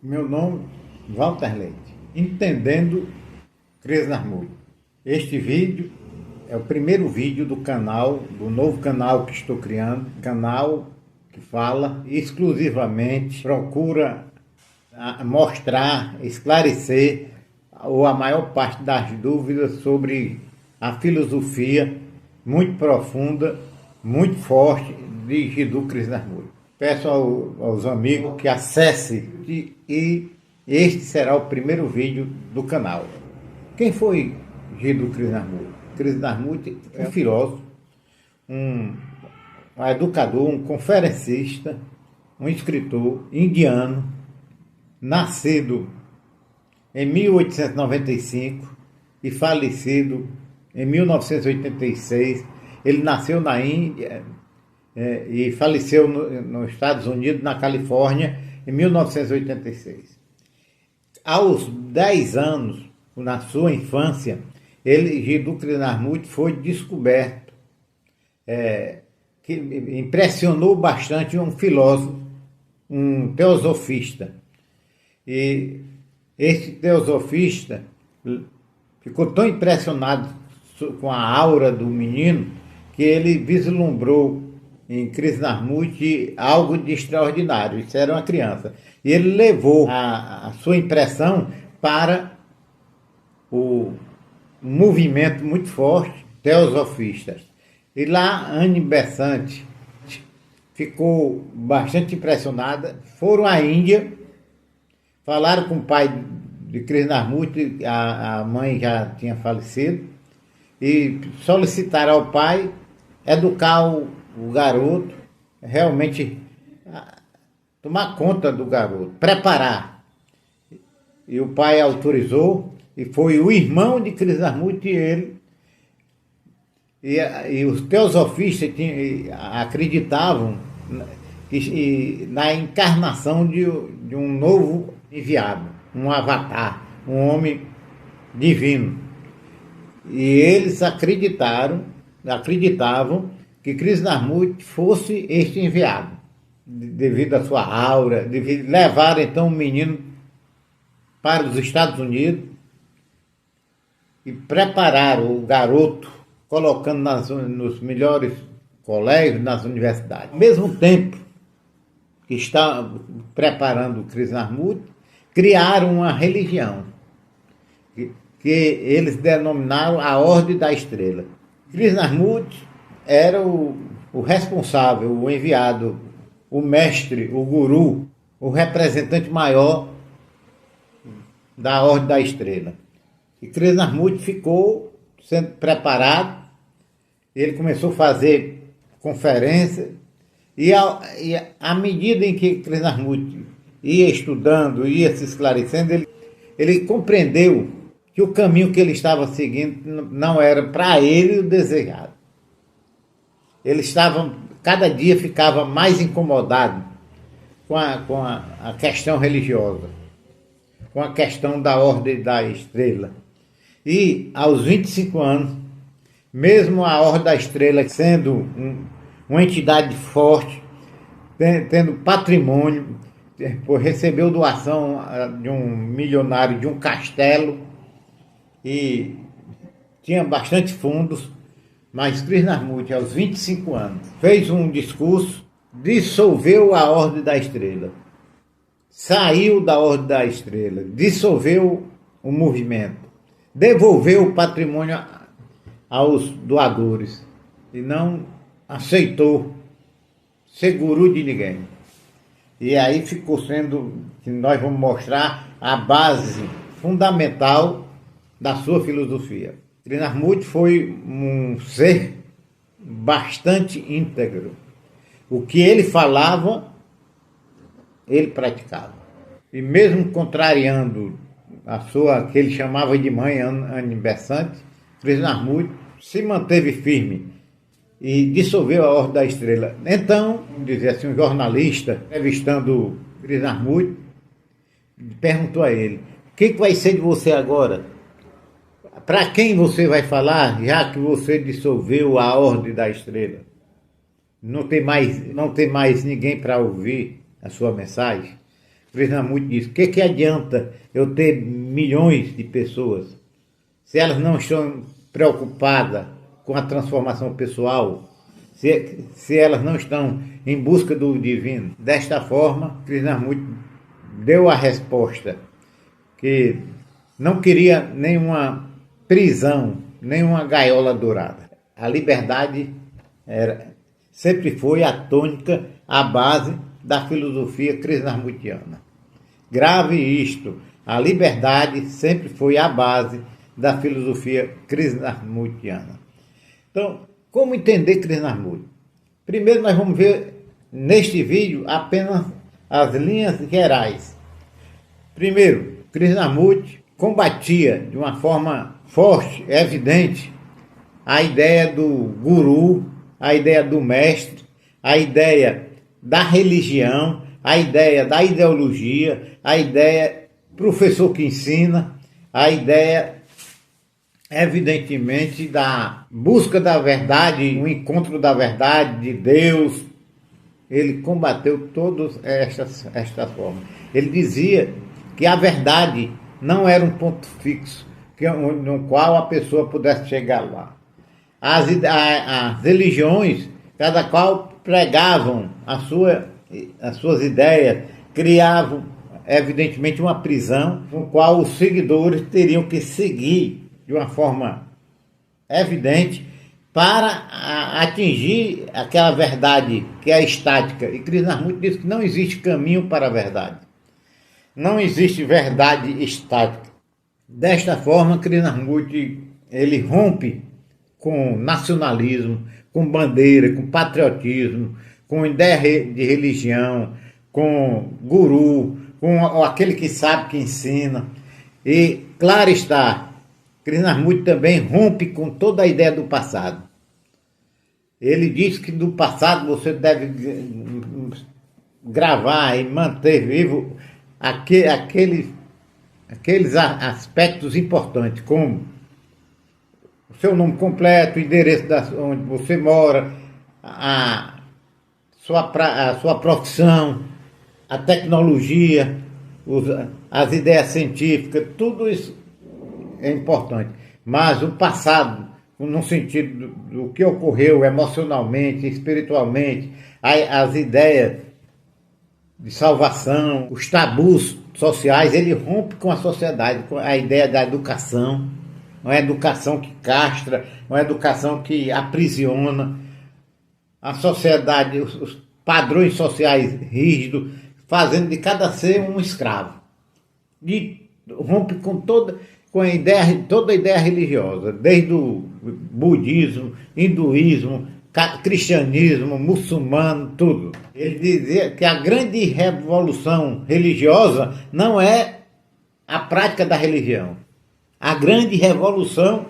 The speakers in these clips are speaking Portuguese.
Meu nome, Walter Leite. Entendendo Krishnamurti. Este vídeo é o primeiro vídeo do canal, do novo canal que estou criando, canal que fala exclusivamente, procura mostrar, esclarecer ou a maior parte das dúvidas sobre a filosofia muito profunda, muito forte de Jiddu Krishnamurti. Peço aos amigos que acessem e este será o primeiro vídeo do canal. Quem foi Jiddu Krishnamurti? Krishnamurti é um filósofo, um educador, um conferencista, um escritor indiano, nascido em 1895 e falecido em 1986. Ele nasceu na Índia e faleceu nos Estados Unidos, na Califórnia, em 1986. Aos 10 anos, na sua infância, Jiddu Krishnamurti foi descoberto, que impressionou bastante um filósofo, um teosofista. E esse teosofista ficou tão impressionado com a aura do menino que ele vislumbrou em Krishnamurti algo de extraordinário. Isso era uma criança. E ele levou a sua impressão para o movimento muito forte, teosofistas. E lá, Anne Besant ficou bastante impressionada. Foram à Índia, falaram com o pai de Krishnamurti, a mãe já tinha falecido, e solicitaram ao pai educar o garoto, realmente tomar conta do garoto, preparar. E o pai autorizou, e foi o irmão de Krishnamurti e ele. E os teosofistas acreditavam na encarnação de um novo enviado, um avatar, um homem divino. E eles acreditavam que Krishnamurti fosse este enviado, devido à sua aura, devido levar então o menino para os Estados Unidos e preparar o garoto, colocando nos melhores colégios, nas universidades. Ao mesmo tempo que está preparando Krishnamurti, criaram uma religião que eles denominaram a Ordem da Estrela. Krishnamurti era o responsável, o enviado, o mestre, o guru, o representante maior da Ordem da Estrela. E Krishnamurti ficou sendo preparado, ele começou a fazer conferências, e à medida em que Krishnamurti ia estudando, ia se esclarecendo, ele compreendeu que o caminho que ele estava seguindo não era para ele o desejado. Ele estava, cada dia ficava mais incomodado com a questão religiosa, com a questão da Ordem da Estrela. E aos 25 anos, mesmo a Ordem da Estrela sendo uma entidade forte, tendo patrimônio, recebeu doação de um milionário de um castelo e tinha bastante fundos, mas Krishnamurti, aos 25 anos, fez um discurso, dissolveu a Ordem da Estrela, saiu da Ordem da Estrela, dissolveu o movimento, devolveu o patrimônio aos doadores e não aceitou ser guru de ninguém. E aí ficou sendo, que nós vamos mostrar, a base fundamental da sua filosofia. Krishnamurti foi um ser bastante íntegro. O que ele falava, ele praticava. E mesmo contrariando que ele chamava de mãe, Anne Besant, Krishnamurti se manteve firme e dissolveu a Ordem da Estrela. Então, vamos dizer assim, um jornalista, entrevistando Krishnamurti, perguntou a ele: o que vai ser de você agora? Para quem você vai falar, já que você dissolveu a Ordem da Estrela? Não tem mais ninguém para ouvir a sua mensagem? Krishnamurti diz: que adianta eu ter milhões de pessoas se elas não estão preocupadas com a transformação pessoal, se elas não estão em busca do divino? Desta forma, Krishnamurti deu a resposta que não queria nenhuma prisão, nenhuma gaiola dourada. A liberdade sempre foi a tônica, a base da filosofia krishnamurtiana. Grave isto, a liberdade sempre foi a base da filosofia krishnamurtiana. Então, como entender Krishnamurti? Primeiro nós vamos ver neste vídeo apenas as linhas gerais. Primeiro, Krishnamurti combatia de uma forma forte, evidente, a ideia do guru, a ideia do mestre, a ideia da religião, a ideia da ideologia, a ideia professor que ensina, a ideia, evidentemente, da busca da verdade, o encontro da verdade, de Deus. Ele combateu todas estas formas. Ele dizia que a verdade não era um ponto fixo, no qual a pessoa pudesse chegar lá. As religiões, cada qual pregavam as suas ideias, criavam, evidentemente, uma prisão, no qual os seguidores teriam que seguir de uma forma evidente para atingir aquela verdade que é estática. E Krishnamurti diz que não existe caminho para a verdade. Não existe verdade estática. Desta forma, Krishnamurti ele rompe com nacionalismo, com bandeira, com patriotismo, com ideia de religião, com guru, com aquele que sabe que ensina. E, claro está, Krishnamurti também rompe com toda a ideia do passado. Ele diz que do passado você deve gravar e manter vivo aqueles aspectos importantes, como o seu nome completo, o endereço onde você mora, a sua profissão, a tecnologia, as ideias científicas, tudo isso é importante. Mas o passado, no sentido do que ocorreu emocionalmente, espiritualmente, as ideias de salvação, os tabus sociais, ele rompe com a sociedade, com a ideia da educação, uma educação que castra, uma educação que aprisiona a sociedade, os padrões sociais rígidos, fazendo de cada ser um escravo. E rompe com toda a ideia religiosa, desde o budismo, hinduísmo, cristianismo, muçulmano, tudo. Ele dizia que a grande revolução religiosa não é a prática da religião. A grande revolução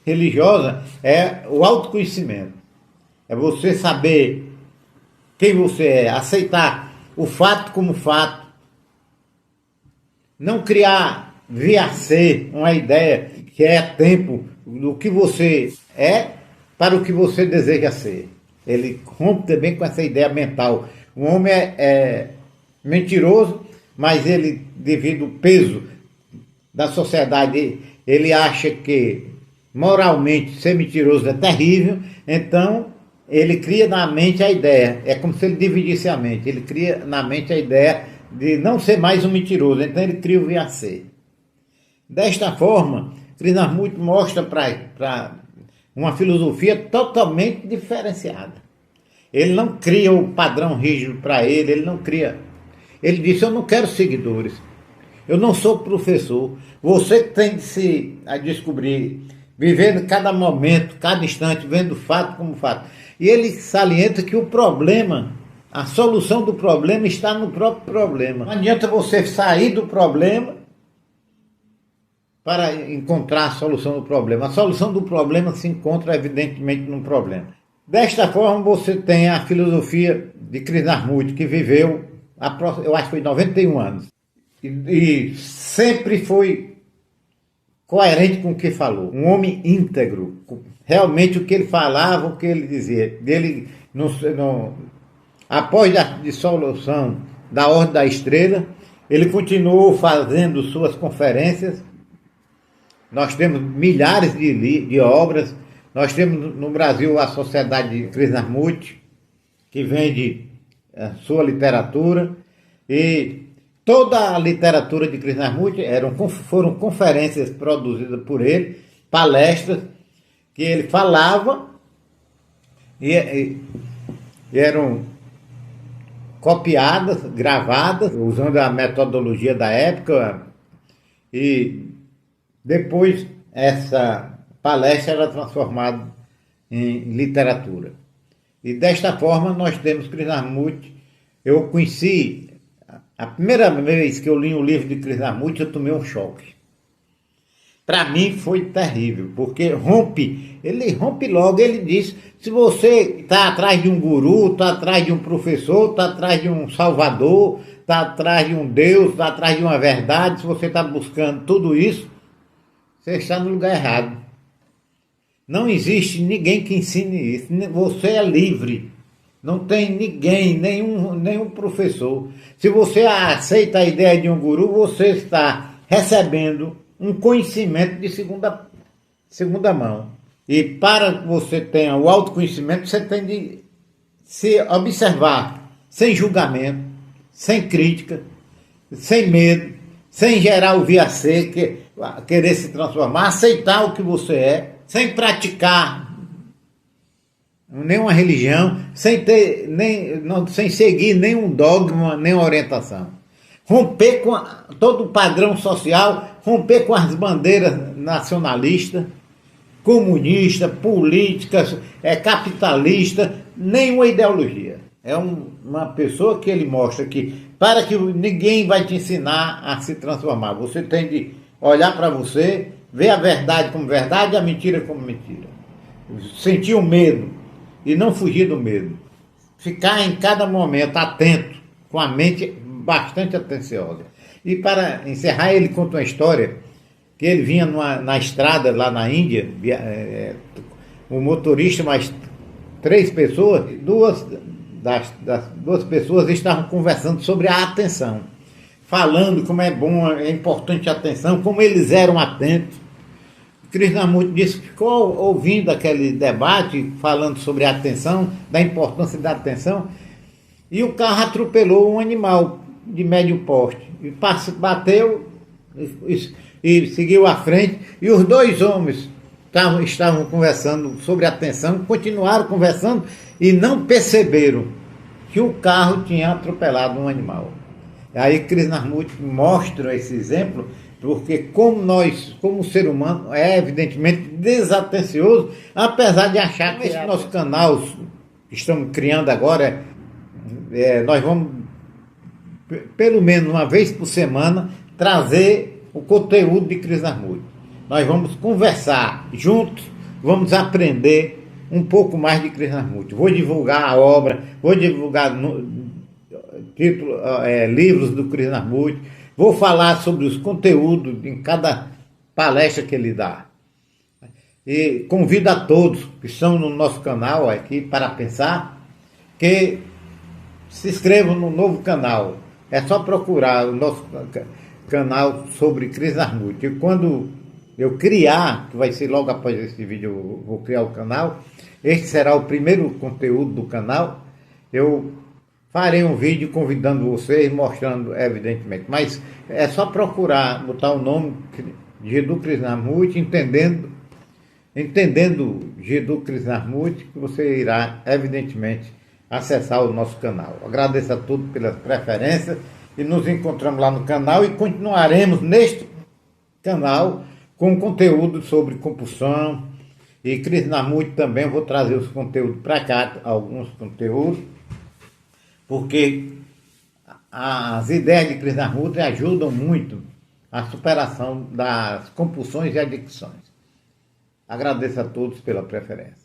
religiosa é o autoconhecimento. É você saber quem você é, aceitar o fato como fato, não criar via ser uma ideia que é tempo do que você é para o que você deseja ser. Ele rompe também com essa ideia mental. O homem é mentiroso, mas ele, devido ao peso da sociedade, ele acha que moralmente ser mentiroso é terrível, então ele cria na mente a ideia, é como se ele dividisse a mente, ele cria na mente a ideia de não ser mais um mentiroso, então ele cria o via ser. Desta forma, Krishnamurti mostra para uma filosofia totalmente diferenciada. Ele não cria o padrão rígido para ele, ele não cria. Ele disse: eu não quero seguidores, eu não sou professor, você tem de se descobrir, vivendo cada momento, cada instante, vendo fato como fato. E ele salienta que o problema, a solução do problema está no próprio problema. Não adianta você sair do problema para encontrar a solução do problema. A solução do problema se encontra, evidentemente, no problema. Desta forma, você tem a filosofia de Krishnamurti, que viveu, eu acho que foi 91 anos. E sempre foi coerente com o que falou. Um homem íntegro. Realmente o que ele falava, o que ele dizia. Após a dissolução da Ordem da Estrela, Ele continuou fazendo suas conferências. Nós temos milhares de obras. Nós temos no Brasil a Sociedade Krishnamurti, que vende a sua literatura. E toda a literatura de Krishnamurti foram conferências produzidas por ele, palestras que ele falava e eram copiadas, gravadas, usando a metodologia da época, e depois essa palestra era transformada em literatura. E desta forma nós temos Krishnamurti. Eu conheci, a primeira vez que eu li um livro de Krishnamurti, eu tomei um choque. Para mim foi terrível, porque ele rompe logo, ele diz, se você está atrás de um guru, está atrás de um professor, está atrás de um salvador, está atrás de um Deus, está atrás de uma verdade, se você está buscando tudo isso, você está no lugar errado. Não existe ninguém que ensine isso, você é livre, não tem ninguém, nenhum professor. Se você aceita a ideia de um guru, você está recebendo um conhecimento de segunda mão. E para que você tenha o autoconhecimento, você tem de se observar sem julgamento, sem crítica, sem medo, sem gerar o viacê, querer se transformar, aceitar o que você é, sem praticar nenhuma religião, sem seguir nenhum dogma, nem orientação. Romper com todo o padrão social, romper com as bandeiras nacionalistas, comunistas, políticas, capitalistas, nenhuma ideologia. É uma pessoa que ele mostra que, para que ninguém vai te ensinar a se transformar, você tem de olhar para você, ver a verdade como verdade e a mentira como mentira. Sentir o medo e não fugir do medo. Ficar em cada momento atento, com a mente bastante atenciosa. E para encerrar, ele conta uma história que ele vinha na estrada lá na Índia, o motorista mais 3 pessoas, das duas pessoas estavam conversando sobre a atenção, falando como é bom, é importante a atenção, como eles eram atentos. Krishnamurti disse que ficou ouvindo aquele debate, falando sobre a atenção, da importância da atenção, e o carro atropelou um animal de médio porte, e bateu e seguiu à frente, e os 2 homens estavam conversando sobre atenção, continuaram conversando e não perceberam que o carro tinha atropelado um animal. Aí Krishnamurti mostra esse exemplo, porque como ser humano é evidentemente desatencioso, apesar de achar que esse nosso canal que estamos criando agora, nós vamos, pelo menos uma vez por semana, trazer o conteúdo de Krishnamurti. Nós vamos conversar juntos, vamos aprender um pouco mais de Krishnamurti. Vou divulgar a obra, vou divulgar livros do Krishnamurti, vou falar sobre os conteúdos em cada palestra que ele dá. E convido a todos que estão no nosso canal aqui para pensar, que se inscrevam no novo canal. É só procurar o nosso canal sobre Krishnamurti. E quando eu criar, que vai ser logo após esse vídeo, eu vou criar o canal, este será o primeiro conteúdo do canal. Eu farei um vídeo convidando vocês, mostrando evidentemente, mas é só procurar, botar o nome de Jiddu Krishnamurti, entendendo Jiddu Krishnamurti, que você irá evidentemente acessar o nosso canal. Agradeço a todos pelas preferências e nos encontramos lá no canal e continuaremos neste canal com conteúdo sobre compulsão e Krishnamurti também. Vou trazer os conteúdos para cá, alguns conteúdos, porque as ideias de Krishnamurti ajudam muito a superação das compulsões e adicções. Agradeço a todos pela preferência.